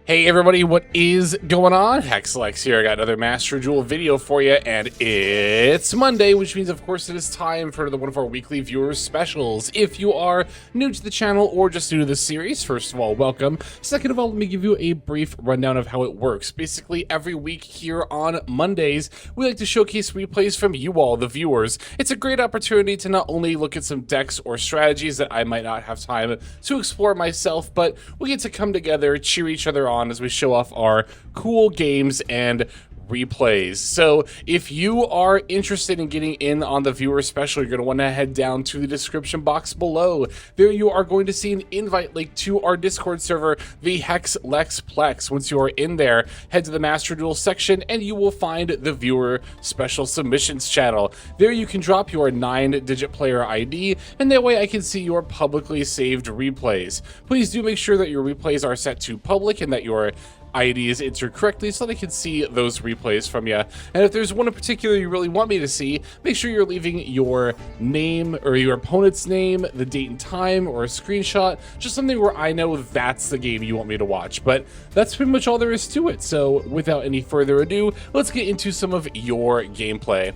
Hey everybody, what is going on? Hexlex here. I got another Master Duel video for you, and it's Monday, which means of course it is time for one of our weekly viewers specials. If you are new to the channel or just new to the series, first of all, welcome. Second of all, let me give you a brief rundown of how it works. Basically, every week here on Mondays, we like to showcase replays from you all, the viewers. It's a great opportunity to not only look at some decks or strategies that I might not have time to explore myself, but we get to come together, cheer each other on as we show off our cool games and replays. So if you are interested in getting in on the viewer special, you're going to want to head down to the description box below. There you are going to see an invite link to our Discord server, the Hexlexplex. Once you are in there, head to the Master Duel section and you will find the viewer special submissions channel. There you can drop your 9-digit player ID, and that way I can see your publicly saved replays. Please do make sure that your replays are set to public and that your ID is entered correctly so they can see those replays from you. And if there's one in particular you really want me to see, make sure you're leaving your name or your opponent's name, the date and time, or a screenshot, just something where I know that's the game you want me to watch. But that's pretty much all there is to it. So without any further ado, let's get into some of your gameplay.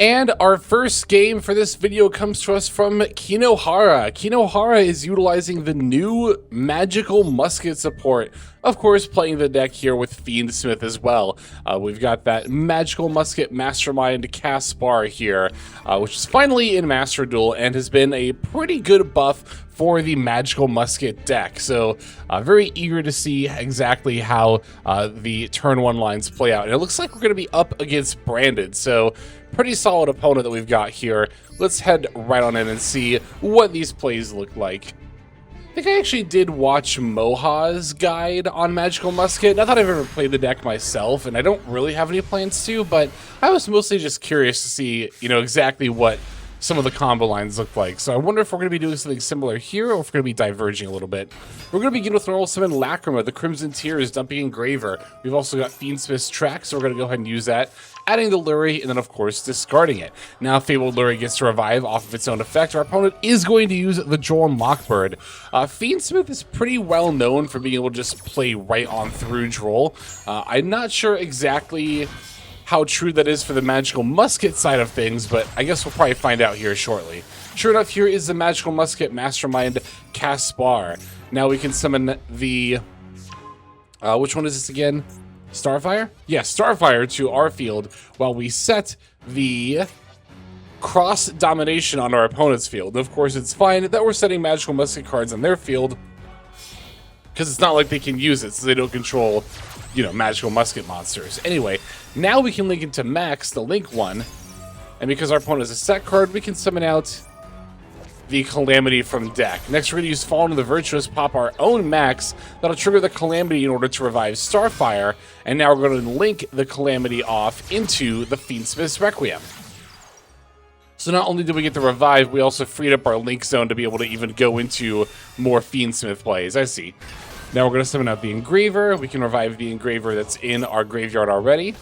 And our first game for this video comes to us from Kinohara. Kinohara is utilizing the new magical musket support. Of course, playing the deck here with Fiendsmith as well. We've got that magical musket mastermind Caspar here, which is finally in Master Duel and has been a pretty good buff for the magical musket deck. So very eager to see exactly how the turn one lines play out. And it looks like we're going to be up against Branded. So pretty solid opponent that we've got here. Let's head right on in and see what these plays look like. I think I actually did watch Moha's guide on Magical Musket. Not that I've ever played the deck myself, and I don't really have any plans to, but I was mostly just curious to see, exactly what some of the combo lines look like. So I wonder if we're going to be doing something similar here, or if we're going to be diverging a little bit. We're going to begin with normal summon Lacrima, the Crimson Tears, dumping Engraver. We've also got Fiendsmith's Track, so we're going to go ahead and use that. Adding the Lurie, and then of course discarding it. Now Fabled Lurie gets to revive off of its own effect. Our opponent is going to use the Jorn Lockbird. Fiendsmith is pretty well known for being able to just play right on through Droll. I'm not sure exactly how true that is for the magical musket side of things, but I guess we'll probably find out here shortly. Sure enough, here is the magical musket mastermind Caspar. Now we can summon the which one is this again? Starfire? Yeah, Starfire to our field while we set the cross domination on our opponent's field. And of course, it's fine that we're setting magical musket cards on their field because it's not like they can use it, so they don't control, magical musket monsters. Anyway, now we can link into Max, the Link one, and because our opponent has a set card, we can summon out the Calamity from deck. Next, we're going to use Fallen of the Virtuous, pop our own Max. That'll trigger the Calamity in order to revive Starfire, and now we're going to link the Calamity off into the Fiendsmith's Requiem. So not only did we get the revive, we also freed up our Link Zone to be able to even go into more Fiendsmith plays. I see. Now we're going to summon out the Engraver. We can revive the Engraver that's in our graveyard already.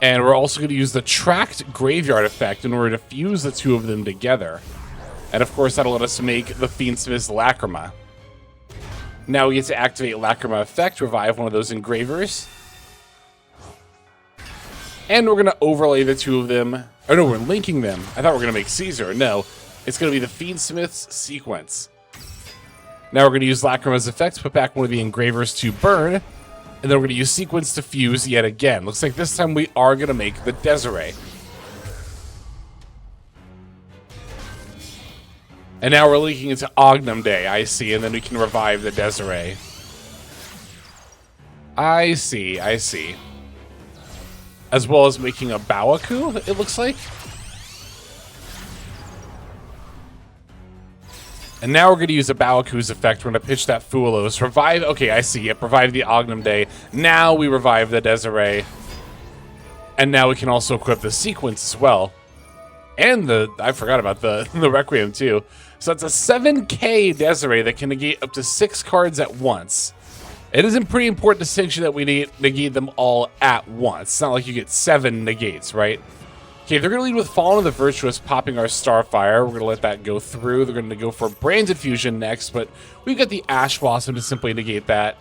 And we're also going to use the Tracked Graveyard effect in order to fuse the two of them together. And of course, that'll let us make the Fiendsmith's Lacrima. Now we get to activate Lacrima effect, revive one of those Engravers. And we're going to overlay the two of them. Oh no, we're linking them. I thought we were going to make Caesar. No, it's going to be the Fiendsmith's Sequence. Now we're going to use Lacrima's effect, put back one of the Engravers to burn. And then we're going to use Sequence to fuse yet again. Looks like this time we are going to make the Desiree. And now we're linking into Ognum Day, I see, and then we can revive the Desiree. I see. As well as making a Bawaku, it looks like. And now we're going to use a Bawaku's effect. We're going to pitch that Fuelos. Revive. Okay, I see it. Revive the Ognum Day. Now we revive the Desiree. And now we can also equip the Sequence as well. And I forgot about the Requiem too. So it's a 7k Desiree that can negate up to 6 cards at once. It is a pretty important distinction that we negate them all at once. It's not like you get 7 negates, right? Okay, they're going to lead with Fallen of the Virtuous, popping our Starfire. We're going to let that go through. They're going to go for Branded Fusion next, but we've got the Ash Blossom to simply negate that.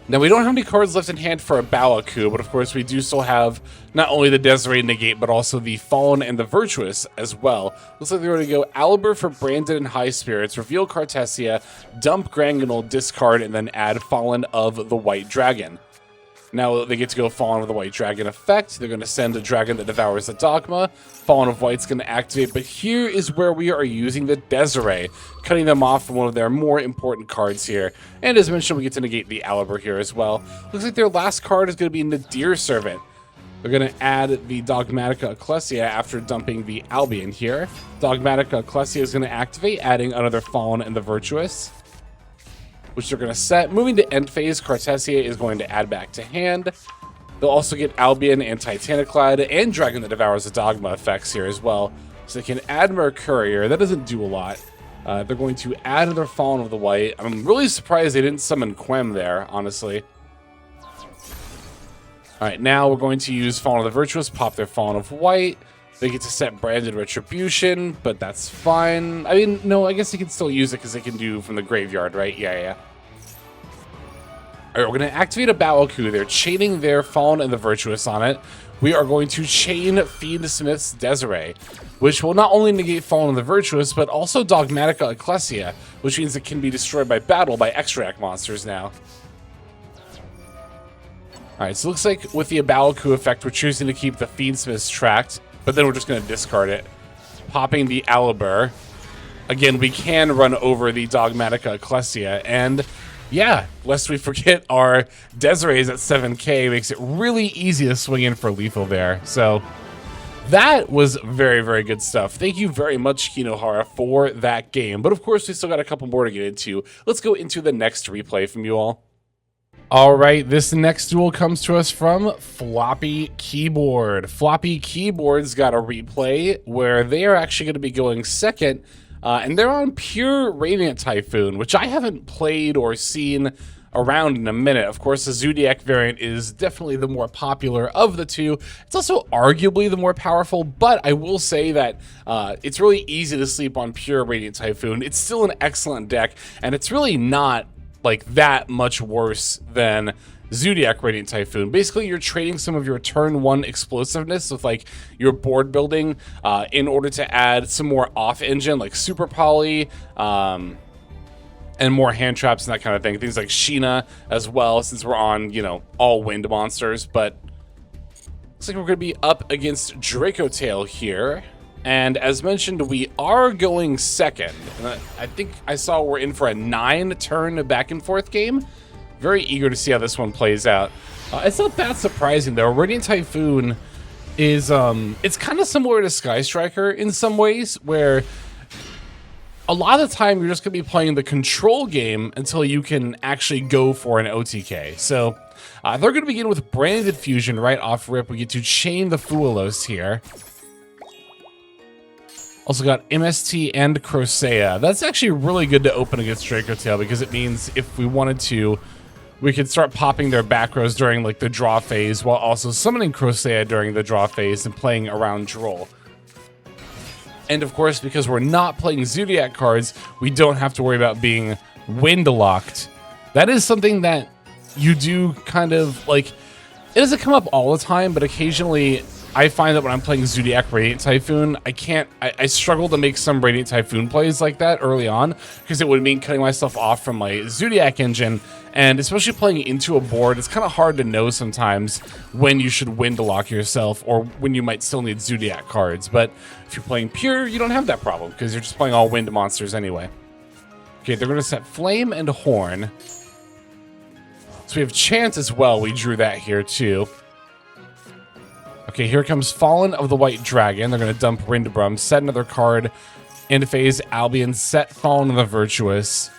Now, we don't have any cards left in hand for a Baoku, but of course we do still have not only the Desiree negate, but also the Fallen and the Virtuous as well. Looks like they're going to go Aliber for Branded and High Spirits, reveal Cartesia, dump Granganol, discard, and then add Fallen of the White Dragon. Now they get to go Fallen of the White Dragon effect. They're going to send a dragon that devours the Dogma. Fallen of White's going to activate, but here is where we are using the Desiree, cutting them off from one of their more important cards here. And as mentioned, we get to negate the Aliber here as well. Looks like their last card is going to be Nadir Servant. They're going to add the Dogmatica Ecclesia after dumping the Albion here. Dogmatica Ecclesia is going to activate, adding another Fallen and the Virtuous, which they're going to set. Moving to end phase, Cartesia is going to add back to hand. They'll also get Albion and Titaniclad and Dragon that Devours the Dogma effects here as well. So they can add Mercurier. That doesn't do a lot. They're going to add another Fallen of the White. I'm really surprised they didn't summon Quem there, honestly. Alright, now we're going to use Fallen of the Virtuous, pop their Fallen of White. They get to set Branded Retribution, but that's fine. I mean, no, I guess they can still use it because they can do from the graveyard, right? Yeah. Alright, we're going to activate a Baoku. They're chaining their Fallen and the Virtuous on it. We are going to chain Fiendsmith's Desiree, which will not only negate Fallen and the Virtuous, but also Dogmatica Ecclesia, which means it can be destroyed by battle by extract monsters now. Alright, so it looks like with the Baoku effect, we're choosing to keep the Fiendsmiths tracked, but then we're just going to discard it. Popping the Aliber. Again, we can run over the Dogmatica Ecclesia, and yeah, lest we forget, our Desiree's at 7k makes it really easy to swing in for lethal there. So that was very, very good stuff. Thank you very much, Kinohara, for that game. But of course, we still got a couple more to get into. Let's go into the next replay from you all. All right, this next duel comes to us from Floppy Keyboard. Floppy Keyboard's got a replay where they are actually going to be going second, and they're on pure Radiant Typhoon, which I haven't played or seen around in a minute. Of course, the Zodiac variant is definitely the more popular of the two. It's also arguably the more powerful, but I will say that it's really easy to sleep on pure Radiant Typhoon. It's still an excellent deck, and it's really not like that much worse than Zodiac Radiant Typhoon. Basically, you're trading some of your turn 1 explosiveness with like your board building in order to add some more off engine like Super Poly and more hand traps and that kind of thing. Things like Sheena as well, since we're on, all wind monsters. But looks like we're going to be up against Draco Tail here. And as mentioned, we are going second. And I think I saw we're in for a 9-turn back and forth game. Very eager to see how this one plays out. It's not that surprising though. Radiant Typhoon is it's kind of similar to Sky Striker in some ways, where a lot of the time you're just gonna be playing the control game until you can actually go for an OTK. So they're gonna begin with Branded Fusion right off rip. We get to chain the Fuelos here. Also got MST and Crocea. That's actually really good to open against Draco Tail, because it means if we wanted to, we could start popping their back rows during like the draw phase, while also summoning Crocea during the draw phase and playing around Droll. And of course, because we're not playing Zodiac cards, we don't have to worry about being wind locked. That is something that you do kind of like, it doesn't come up all the time, but occasionally I find that when I'm playing Zodiac Radiant Typhoon, I struggle to make some Radiant Typhoon plays like that early on, because it would mean cutting myself off from my Zodiac engine, and especially playing into a board, it's kind of hard to know sometimes when you should wind lock yourself or when you might still need Zodiac cards. But if you're playing pure, you don't have that problem, because you're just playing all wind monsters anyway. Okay, they're going to set Flame and Horn. So we have Chant as well. We drew that here too. Okay, here comes Fallen of the White Dragon. They're going to dump Rindbrum, set another card into phase, Albion, set Fallen of the Virtuous,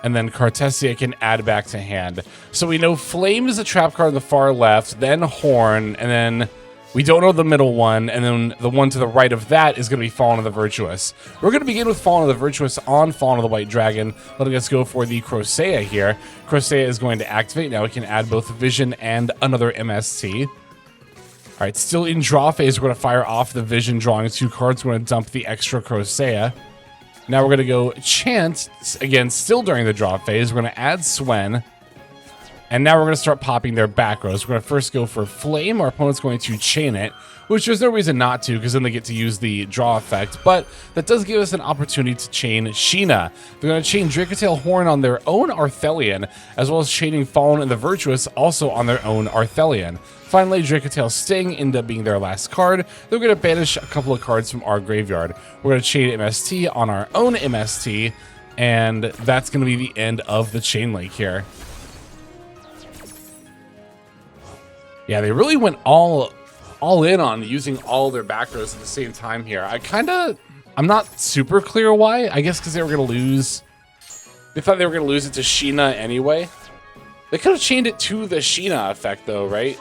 and then Cartesia can add back to hand. So we know Flame is a trap card on the far left, then Horn, and then We don't know the middle one, and then the one to the right of that is going to be Fallen of the Virtuous. We're going to begin with Fallen of the Virtuous on Fallen of the White Dragon, letting us go for the Crocea here. Crocea is going to activate. Now we can add both Vision and another MST. All right, still in draw phase, we're going to fire off the Vision, drawing 2 cards. We're going to dump the extra Crocea. Now we're going to go Chant, again, still during the draw phase. We're going to add Swen. And now we're going to start popping their back rows. We're going to first go for Flame. Our opponent's going to chain it, which there's no reason not to, because then they get to use the draw effect. But that does give us an opportunity to chain Sheena. They're going to chain Dracotale Horn on their own Arthelion, as well as chaining Fallen and the Virtuous also on their own Arthelion. Finally, Dracotale Sting ended up being their last card. They're going to banish a couple of cards from our graveyard. We're going to chain MST on our own MST, and that's going to be the end of the chain link here. Yeah, they really went all in on using all their back rows at the same time here. I'm not super clear why. I guess because they were going to lose. They thought they were going to lose it to Sheena anyway. They could have chained it to the Sheena effect, though, right?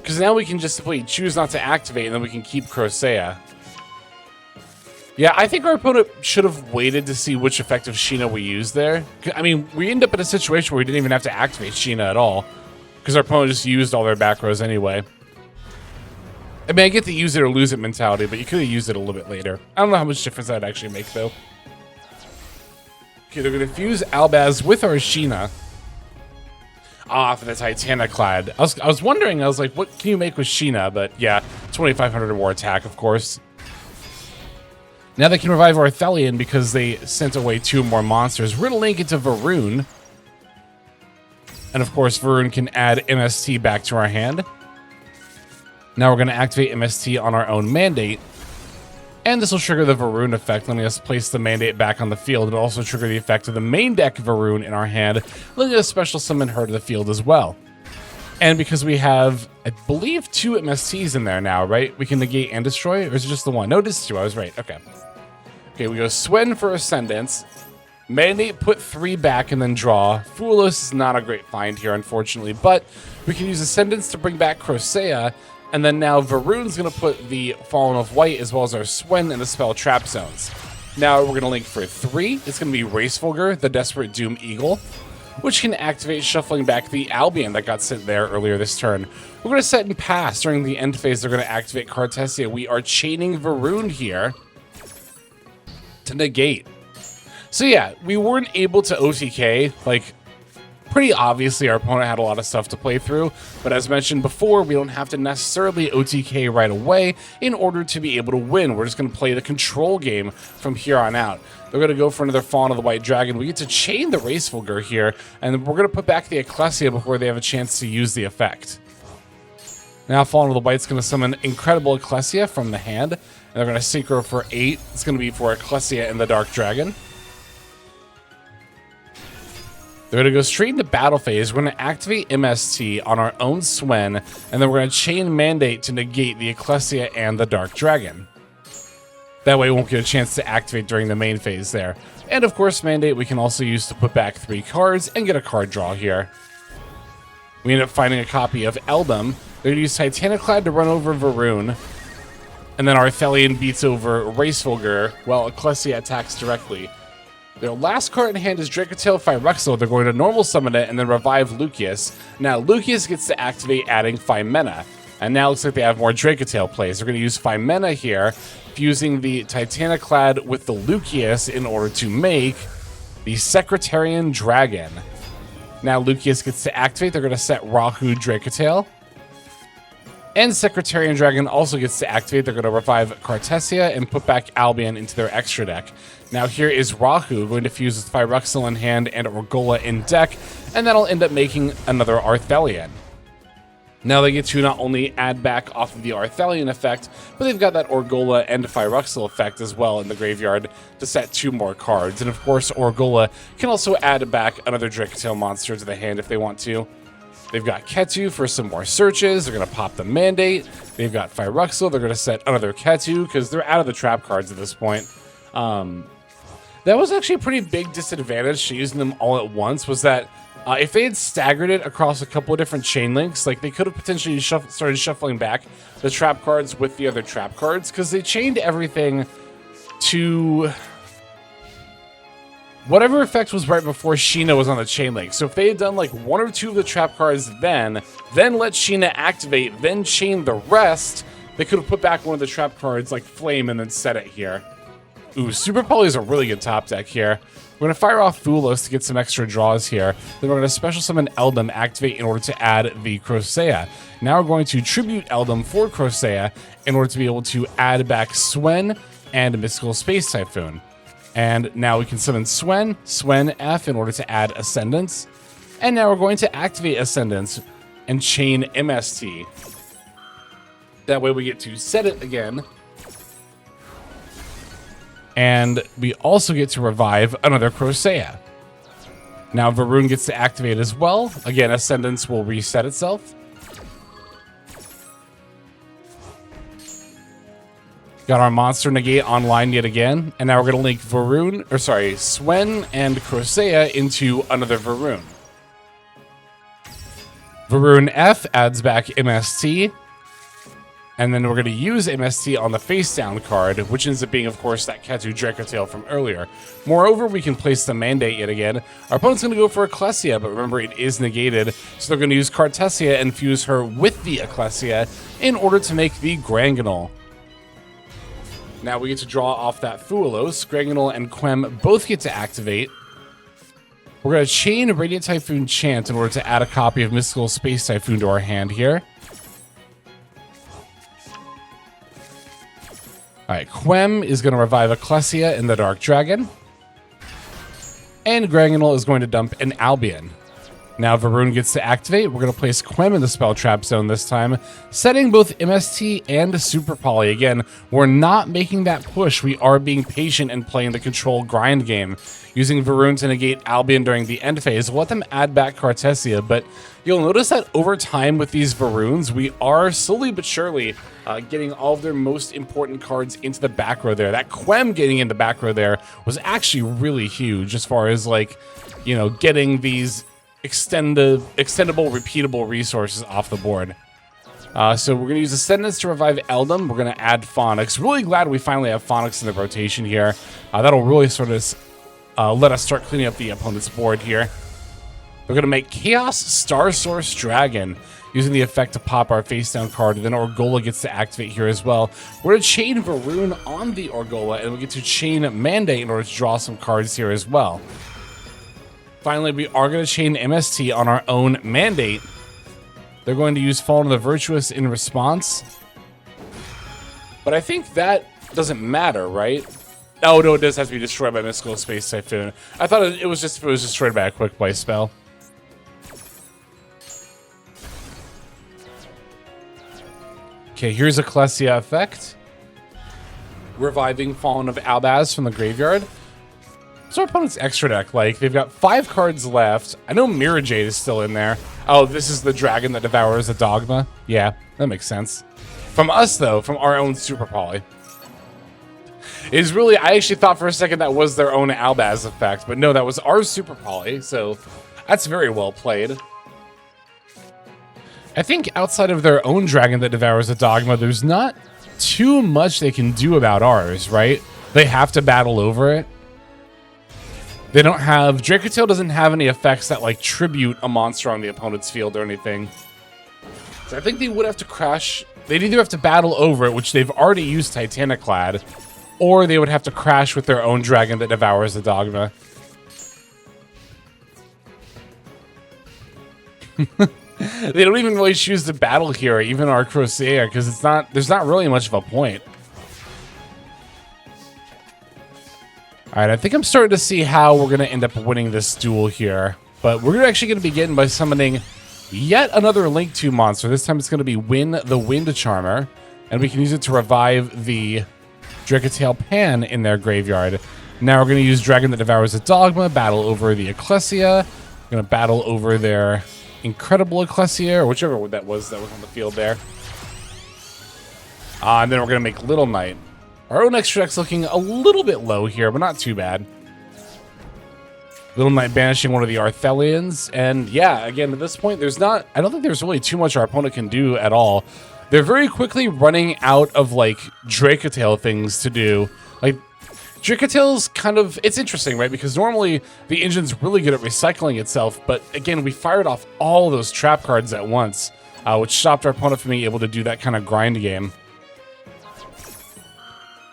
Because now we can just simply choose not to activate, and then we can keep Crocea. Yeah, I think our opponent should have waited to see which effect of Sheena we used there. I mean, we end up in a situation where we didn't even have to activate Sheena at all, because our opponent just used all their back rows anyway. I mean, I get the use it or lose it mentality, but you could have used it a little bit later. I don't know how much difference that would actually make, though. Okay, they're going to fuse Albaz with our Sheena. Ah, for the Titaniclad. I was wondering, I was like, what can you make with Sheena? But yeah, 2,500 or more attack, of course. Now they can revive Arthelion because they sent away 2 more monsters. We're going to link into Varun. And of course, Varun can add MST back to our hand. Now we're going to activate MST on our own Mandate. And this will trigger the Varun effect, letting us place the Mandate back on the field. It'll also trigger the effect of the main deck Varun in our hand, letting us special summon her to the field as well. And because we have, I believe, 2 MSTs in there now, right? We can negate and destroy, or is it just the one? No, it is 2. I was right. Okay. Okay, we go Swen for Ascendance. Mandate, put 3 back, and then draw. Foolish is not a great find here, unfortunately, but we can use Ascendance to bring back Crocea, and then now Varun's going to put the Fallen of White as well as our Swen in the spell trap zones. Now we're going to link for 3. It's going to be Racefulger, the Desperate Doom Eagle, which can activate shuffling back the Albion that got sent there earlier this turn. We're going to set and pass. During the end phase, they're going to activate Cartesia. We are chaining Varun here to negate. So yeah, we weren't able to OTK, like, pretty obviously our opponent had a lot of stuff to play through, but as mentioned before, we don't have to necessarily OTK right away in order to be able to win. We're just going to play the control game from here on out. They're going to go for another Fallen of the White Dragon. We get to chain the Racefulger here, and we're going to put back the Ecclesia before they have a chance to use the effect. Now Fallen of the White's going to summon Incredible Ecclesia from the hand, and they're going to synchro for 8. It's going to be for Ecclesia and the Dark Dragon. They're going to go straight into battle phase. We're going to activate MST on our own Swen, and then we're going to chain Mandate to negate the Ecclesia and the Dark Dragon. That way we won't get a chance to activate during the main phase there. And of course, Mandate we can also use to put back 3 cards and get a card draw here. We end up finding a copy of Eldum. They're going to use Titaniclad to run over Varun, and then Arthelion beats over Racefulger while Ecclesia attacks directly. Their last card in hand is Dracotale Phyrexial. They're going to normal summon it and then revive Lucius. Now Lucius gets to activate adding Phimena. And now it looks like they have more Dracotale plays. They're going to use Phimena here, fusing the Titaniclad with the Lucius in order to make the Secretarian Dragon. Now Lucius gets to activate. They're going to set Rahu Dracotale. And Secretarian Dragon also gets to activate. They're going to revive Cartesia and put back Albion into their extra deck. Now here is Rahu going to fuse with Phyrexial in hand and Orgola in deck, and that'll end up making another Arthelion. Now they get to not only add back off of the Arthelion effect, but they've got that Orgola and Phyrexial effect as well in the graveyard to set 2 more cards. And of course, Orgola can also add back another Dracotale monster to the hand if they want to. They've got Ketu for some more searches. They're going to pop the Mandate. They've got Phyrexial. They're going to set another Ketu because they're out of the trap cards at this point. That was actually a pretty big disadvantage to using them all at once, was that If they had staggered it across a couple of different chain links, like they could have potentially started shuffling back the trap cards with the other trap cards, because they chained everything to whatever effect was right before Sheena was on the chain link. So if they had done like 1 or 2 of the trap cards then let Sheena activate, then chain the rest, they could have put back one of the trap cards like Flame and then set it here. Ooh, Super Poly is a really good top deck here. We're going to fire off Fulos to get some extra draws here. Then we're going to special summon Eldum, activate in order to add the Crocea. Now we're going to tribute Eldum for Crocea in order to be able to add back Swen and Mystical Space Typhoon. And now we can summon Swen F in order to add Ascendance. And now we're going to activate Ascendance and chain MST. That way we get to set it again. And we also get to revive another Crocea. Now Varun gets to activate as well. Again, Ascendance will reset itself. Got our monster negate online yet again. And now we're going to link Swen and Crocea into another Varun. Varun F adds back MST. And then we're going to use MST on the face down card, which ends up being, of course, that Ketu Draco Tail from earlier. Moreover, we can place the Mandate yet again. Our opponent's going to go for Ecclesia, but remember, it is negated. So they're going to use Cartesia and fuse her with the Ecclesia in order to make the Granganol. Now we get to draw off that Fuelos. Granganol and Quem both get to activate. We're going to chain Radiant Typhoon Chant in order to add a copy of Mystical Space Typhoon to our hand here. Alright, Quem is going to revive Ecclesia in the Dark Dragon. And Granganol is going to dump an Albion. Now Varun gets to activate. We're going to place Quem in the Spell Trap Zone this time, setting both MST and Super Poly. Again, we're not making that push. We are being patient and playing the control grind game. Using Varun to negate Albion during the end phase. We'll let them add back Cartesia, but you'll notice that over time with these Varuns, we are slowly but surely getting all of their most important cards into the back row there. That Quem getting in the back row there was actually really huge as far as, like, you know, getting these extendable, repeatable resources off the board. So we're going to use Ascendance to revive Eldum. We're going to add Phonics. Really glad we finally have Phonics in the rotation here. That'll really sort of let us start cleaning up the opponent's board here. We're going to make Chaos Star Source Dragon, using the effect to pop our face down card, and then Orgola gets to activate here as well. We're going to chain Varun on the Orgola, and we get to chain Mandate in order to draw some cards here as well. Finally, we are going to chain MST on our own Mandate. They're going to use Fallen of the Virtuous in response. But I think that doesn't matter, right? Oh, no, it does have to be destroyed by Mystical Space Typhoon. I thought it was just if it was destroyed by a quick play spell. Okay, here's Ecclesia effect. Reviving Fallen of Albaz from the graveyard. So our opponent's extra deck, like, they've got 5 cards left. I know Mirror Jade is still in there. Oh, this is the dragon that devours a dogma. Yeah, that makes sense. From us, though, from our own Super Poly. Is really, I actually thought for a second that was their own Albaz effect, but no, that was our Super Poly, so that's very well played. I think outside of their own dragon that devours a dogma, there's not too much they can do about ours, right? They have to battle over it. They don't have... Dracotail doesn't have any effects that, like, tribute a monster on the opponent's field or anything. So I think they would have to crash... They'd either have to battle over it, which they've already used Titaniclad, or they would have to crash with their own dragon that devours the dogma. They don't even really choose to battle here, even our Crocea, because it's not... There's not really much of a point. Alright, I think I'm starting to see how we're going to end up winning this duel here. But we're actually going to begin by summoning yet another Link 2 monster. This time it's going to be Win the Wind Charmer. And we can use it to revive the Dracotail Pan in their graveyard. Now we're going to use Dragon that Devours a Dogma, battle over the Ecclesia. We're going to battle over their Incredible Ecclesia, or whichever that was on the field there. And then we're going to make Little Knight. Our own extra deck's looking a little bit low here, but not too bad. Little Knight banishing one of the Arthelians. And yeah, again, at this point, I don't think there's really too much our opponent can do at all. They're very quickly running out of, like, Dracotale things to do. Like, Dracotale's kind of, it's interesting, right? Because normally the engine's really good at recycling itself. But again, we fired off all those trap cards at once, which stopped our opponent from being able to do that kind of grind game.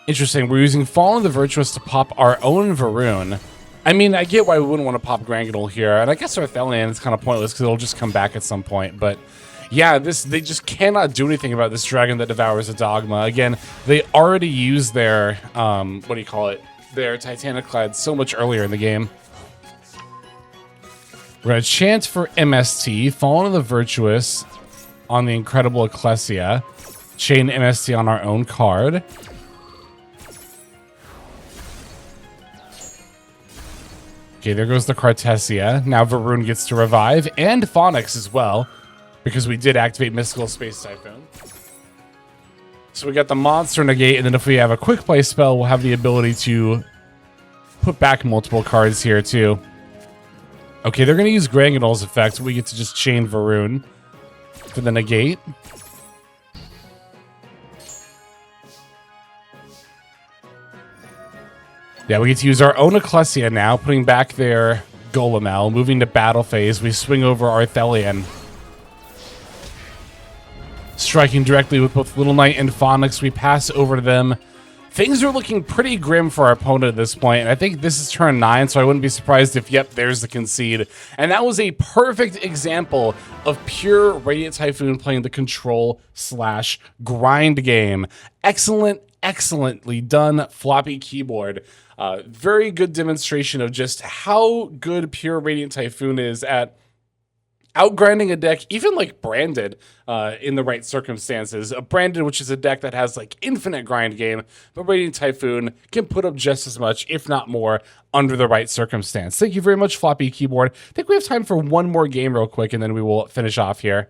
Interesting, we're using Fallen the Virtuous to pop our own Varun. I mean, I get why we wouldn't want to pop Grangadol here, and I guess Arthelion is kind of pointless because it'll just come back at some point, but yeah, they just cannot do anything about this dragon that devours a dogma. Again, they already used their, their Titaniclad so much earlier in the game. We're going to chant for MST, Fallen of the Virtuous on the Incredible Ecclesia, chain MST on our own card. Okay, there goes the Cartesia. Now Varun gets to revive, and Phonix as well, because we did activate Mystical Space Typhoon. So we got the monster negate, and then if we have a quick play spell, we'll have the ability to put back multiple cards here too. Okay, they're going to use Grangadol's effect, so we get to just chain Varun for the negate. Yeah, we get to use our own Ecclesia now, putting back their Golemel. Moving to battle phase, we swing over Arthelion. Striking directly with both Little Knight and Phonix, we pass over to them. Things are looking pretty grim for our opponent at this point, and I think this is turn 9, so I wouldn't be surprised if, yep, there's the concede. And that was a perfect example of pure Radiant Typhoon playing the control/grind game. Excellently done floppy keyboard. Very good demonstration of just how good pure Radiant Typhoon is at outgrinding a deck, even like Branded, in the right circumstances. Branded, which is a deck that has like infinite grind game, but Radiant Typhoon can put up just as much, if not more, under the right circumstance. Thank you very much, floppy keyboard. I think we have time for one more game real quick, and then we will finish off here.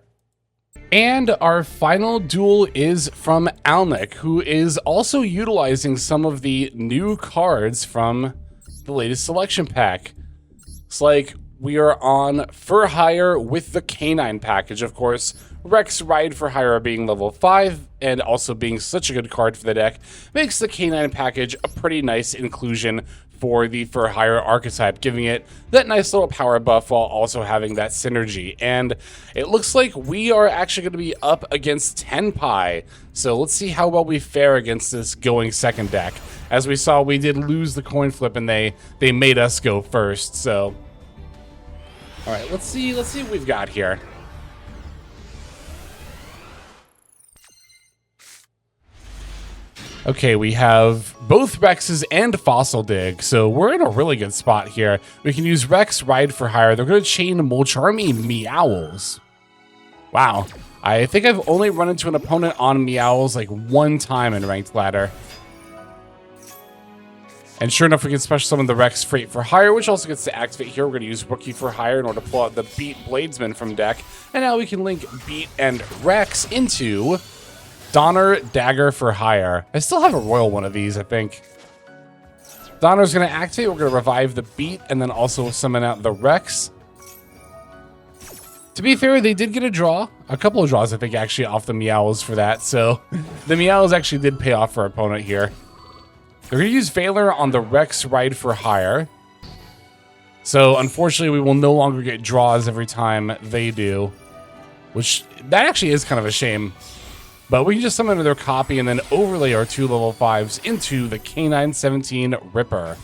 And our final duel is from Alnick, who is also utilizing some of the new cards from the latest selection pack. It's like we are on For Hire with the Canine package, of course. Rex Ride for Hire being level 5 and also being such a good card for the deck makes the Canine package a pretty nice inclusion for the For Hire archetype, giving it that nice little power buff while also having that synergy. And it looks like we are actually going to be up against Tenpai, so let's see how well we fare against this going second deck. As we saw, we did lose the coin flip and they made us go first, so all right, let's see what we've got here. Okay, we have both Rexes and Fossil Dig, so we're in a really good spot here. We can use Rex Ride for Hire. They're going to chain Molcharmy Meowls. Wow. I think I've only run into an opponent on Meowls like one time in Ranked Ladder. And sure enough, we can special summon the Rex Freight for Hire, which also gets to activate here. We're going to use Rookie for Hire in order to pull out the Beat Bladesman from deck. And now we can link Beat and Rex into Donner Dagger for Hire. I still have a royal one of these, I think. Donner's going to activate. We're going to revive the Beat and then also summon out the Rex. To be fair, they did get a draw. A couple of draws, I think, actually, off the Meows for that. So the Meows actually did pay off for our opponent here. They're going to use Valor on the Rex Ride for Hire. So unfortunately, we will no longer get draws every time they do. Which, that actually is kind of a shame. But we can just summon their copy and then overlay our 2 level 5s into the Canine 17 Ripper.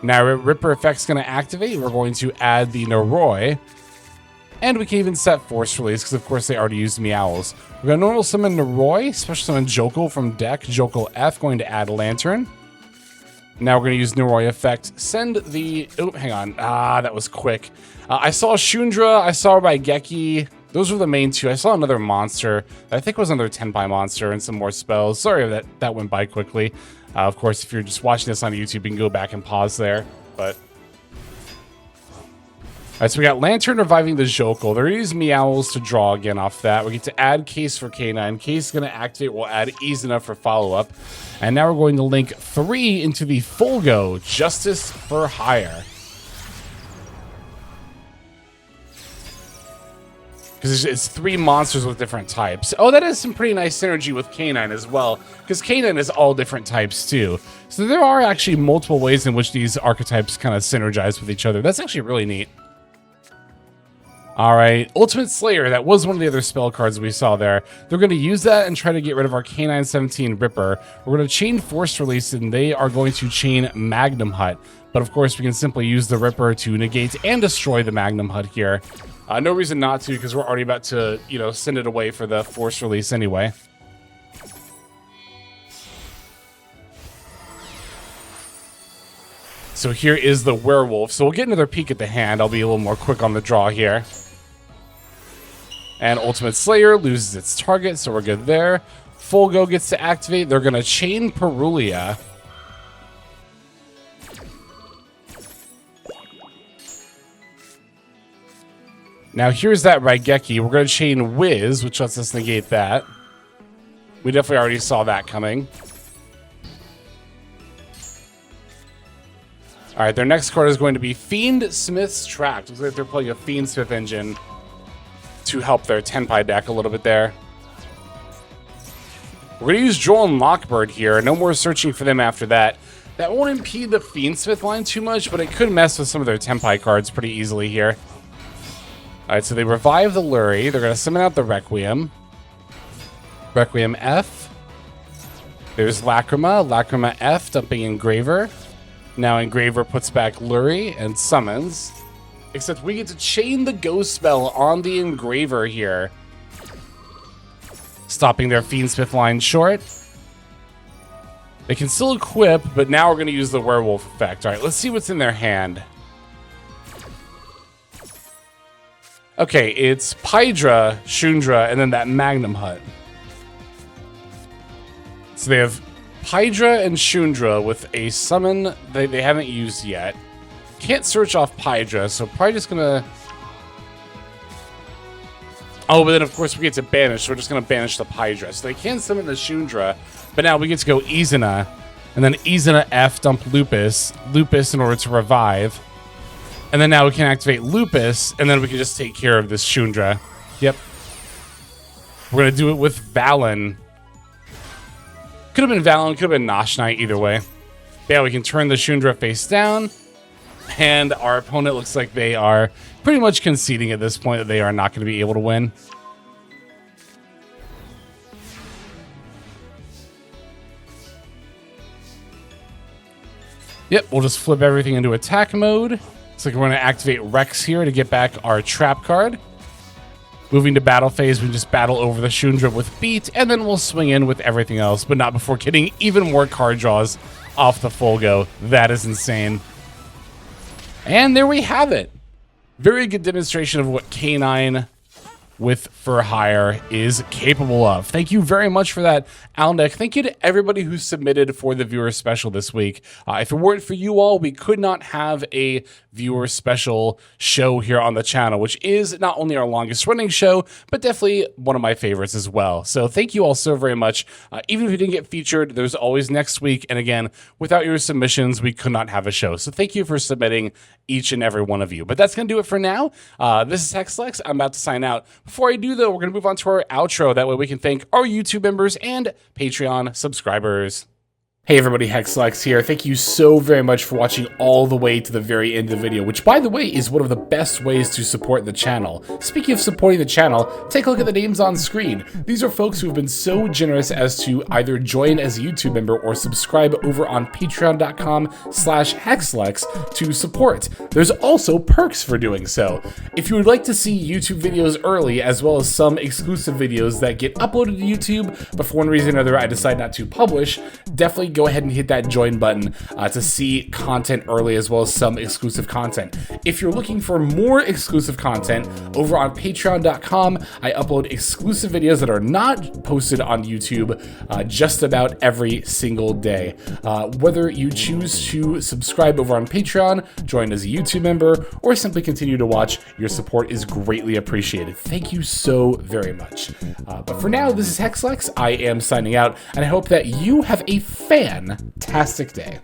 Now, Ripper effect's going to activate. We're going to add the Noroi. And we can even set Force Release, because of course they already used Meowls. We're going to normal summon Noroi, special summon Jokul from deck. Jokul F, going to add Lantern. Now we're going to use Noroi effect. Send the... Oh, hang on. That was quick. I saw Shundra. I saw Raigeki. Those were the main 2. I saw another monster that I think was another Tenpai monster and some more spells. Sorry that went by quickly. Of course, if you're just watching this on YouTube, you can go back and pause there. But all right, so we got Lantern reviving the Jokul. They're going to use Meowls to draw again off that. We get to add Case for Canine. Case is going to activate. We'll add Ease Enough for follow-up. And now we're going to link 3 into the Fulgo, Justice for Hire. because it's 3 monsters with different types. Oh, that is some pretty nice synergy with Canine as well, because Canine is all different types too. So there are actually multiple ways in which these archetypes kind of synergize with each other. That's actually really neat. All right, Ultimate Slayer, that was one of the other spell cards we saw there. They're going to use that and try to get rid of our Canine 17 Ripper. We're going to chain Force Release, and they are going to chain Magnum Hut. But of course, we can simply use the Ripper to negate and destroy the Magnum Hut here. No reason not to, because we're already about to, you know, send it away for the Force Release anyway. So here is the Werewolf. So we'll get another peek at the hand. I'll be a little more quick on the draw here. And Ultimate Slayer loses its target, so we're good there. Fulgo gets to activate. They're going to chain Perulia. Now here's that Raigeki. We're going to chain Wiz, which lets us negate that. We definitely already saw that coming. All right, their next card is going to be Fiend Smith's Tract. Looks like they're playing a Fiend Smith engine to help their Tenpai deck a little bit there. We're going to use Joel and Lockbird here. No more searching for them after that. That won't impede the Fiend Smith line too much, but it could mess with some of their Tenpai cards pretty easily here. All right, so they revive the Lurie. They're going to summon out the Requiem. Requiem F. There's Lacrima. Lacrima F, dumping Engraver. Now Engraver puts back Lurie and summons. Except we get to chain the Ghost spell on the Engraver here. Stopping their Fiendsmith line short. They can still equip, but now we're going to use the Werewolf effect. All right, let's see what's in their hand. Okay, it's Pydra, Shundra, and then that Magnum Hut. So they have Pydra and Shundra with a summon they haven't used yet. Can't search off Pydra, so probably just gonna... Oh, but then of course we get to banish, so we're just gonna banish the Pydra. So they can summon the Shundra, but now we get to go Izuna, and then Izuna F dump Lupus in order to revive. And then now we can activate Lupus, and then we can just take care of this Shundra. Yep. We're going to do it with Valen. Could have been Valen, could have been Nosh Knight, either way. But yeah, we can turn the Shundra face down, and our opponent looks like they are pretty much conceding at this point that they are not going to be able to win. Yep, we'll just flip everything into attack mode. Looks like we're going to activate Rex here to get back our trap card. Moving to battle phase, we just battle over the Shundra with Beat, and then we'll swing in with everything else, but not before getting even more card draws off the Fulgo. That is insane. And there we have it. Very good demonstration of what K9 with For Hire is capable of. Thank you very much for that, Alnick. Thank you to everybody who submitted for the viewer special this week. If it weren't for you all, we could not have a viewer special show here on the channel, which is not only our longest running show, but definitely one of my favorites as well. So thank you all so very much. Even if you didn't get featured, there's always next week. And again, without your submissions, we could not have a show. So thank you for submitting, each and every one of you. But that's going to do it for now. This is Hexlex. I'm about to sign out. Before I do, though, we're going to move on to our outro. That way we can thank our YouTube members and Patreon subscribers. Hey everybody, Hexlex here. Thank you so very much for watching all the way to the very end of the video, which by the way is one of the best ways to support the channel. Speaking of supporting the channel, take a look at the names on screen. These are folks who have been so generous as to either join as a YouTube member or subscribe over on patreon.com/Hexlex to support. There's also perks for doing so. If you would like to see YouTube videos early, as well as some exclusive videos that get uploaded to YouTube, but for one reason or another I decide not to publish, definitely go ahead and hit that join button to see content early, as well as some exclusive content. If you're looking for more exclusive content, over on patreon.com, I upload exclusive videos that are not posted on YouTube just about every single day. Whether you choose to subscribe over on Patreon, join as a YouTube member, or simply continue to watch, your support is greatly appreciated. Thank you so very much. But for now, this is Hexlex. I am signing out, and I hope that you have a fantastic day.